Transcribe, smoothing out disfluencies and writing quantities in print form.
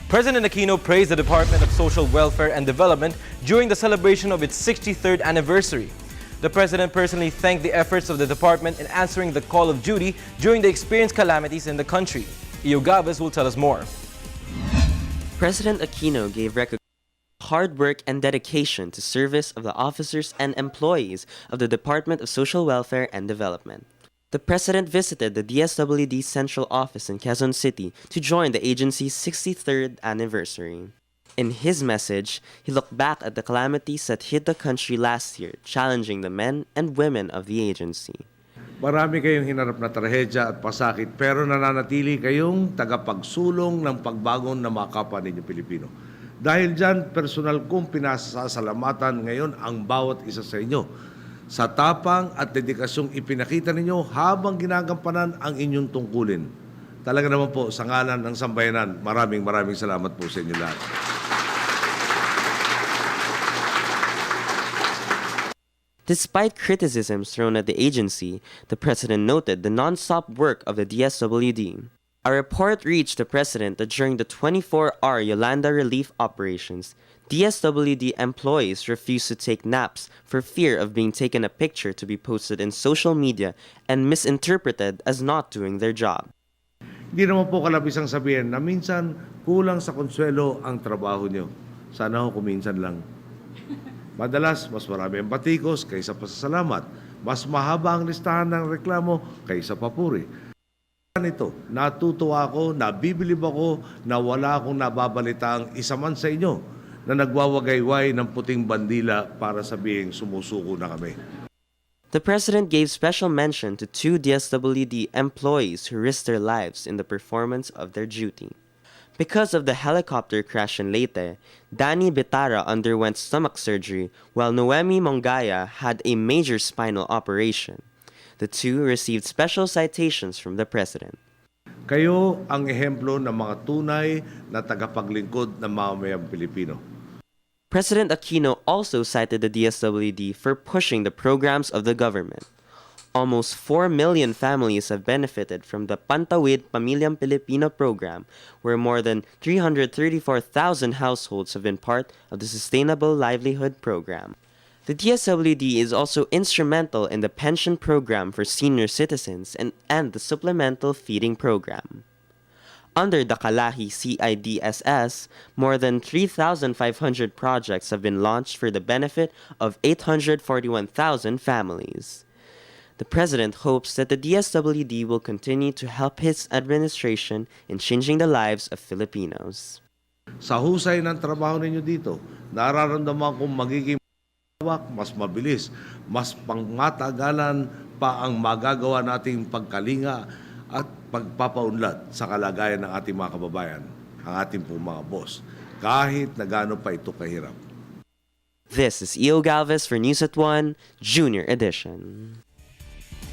President Aquino praised the Department of Social Welfare and Development during the celebration of its 63rd anniversary. The President personally thanked the efforts of the department in answering the call of duty during the experienced calamities in the country. Iyo Gavez will tell us more. President Aquino gave recognition for hard work and dedication to service of the officers and employees of the Department of Social Welfare and Development. The President visited the DSWD Central Office in Quezon City to join the agency's 63rd anniversary. In his message, he looked back at the calamities that hit the country last year, challenging the men and women of the agency. Marami kayong hinarap na trahedya at pasakit pero nananatili kayong tagapagsulong ng pagbangon ng mga kapwa ninyo Pilipino. Dahil dyan, personal kong pinasasalamatan ngayon ang bawat isa sa inyo sa tapang at dedikasyong ipinakita ninyo habang ginagampanan ang inyong tungkulin. Talaga naman po, sa ngalan ng sambayanan, maraming salamat po sa inyo lahat. Despite criticisms thrown at the agency, the President noted the non-stop work of the DSWD. A report reached the President that during the 24-hour Yolanda relief operations, DSWD employees refused to take naps for fear of being taken a picture to be posted in social media and misinterpreted as not doing their job. Hindi naman po kalabisang sabihin na minsan kulang sa konsuelo ang trabaho nyo. Sana ho kuminsan lang. Madalas, mas marami ang batikos kaysa pasasalamat. Mas mahaba ang listahan ng reklamo kaysa papuri. Ito, natutuwa ako, nabibilib ako na wala akong nababalita ang isa man sa inyo na nagwawagayway ng puting bandila para sabihing sumusuko na kami. The President gave special mention to 2 DSWD employees who risked their lives in the performance of their duty. Because of the helicopter crash in Leyte, Danny Bitara underwent stomach surgery while Noemi Mongaya had a major spinal operation. The two received special citations from the President. Kayo ang ehemplo ng mga tunay na tagapaglingkod ng mamamayang Pilipino. President Aquino also cited the DSWD for pushing the programs of the government. Almost 4 million families have benefited from the Pantawid Pamilyang Pilipino program, where more than 334,000 households have been part of the Sustainable Livelihood Program. The DSWD is also instrumental in the pension program for senior citizens and the supplemental feeding program. Under the Kalahi CIDSS, more than 3,500 projects have been launched for the benefit of 841,000 families. The President hopes that the DSWD will continue to help his administration in changing the lives of Filipinos. Sa husay ng trabaho ninyo dito, nararamdaman kong magiging mas mabilis, mas pangmatagalan pa ang magagawa nating pagkalinga at pagpapaunlad sa kalagayan ng ating mga kababayan, ang ating pong mga boss, kahit na gaano pa ito kahirap. This is Iyo Galvez for News at 1, Junior Edition.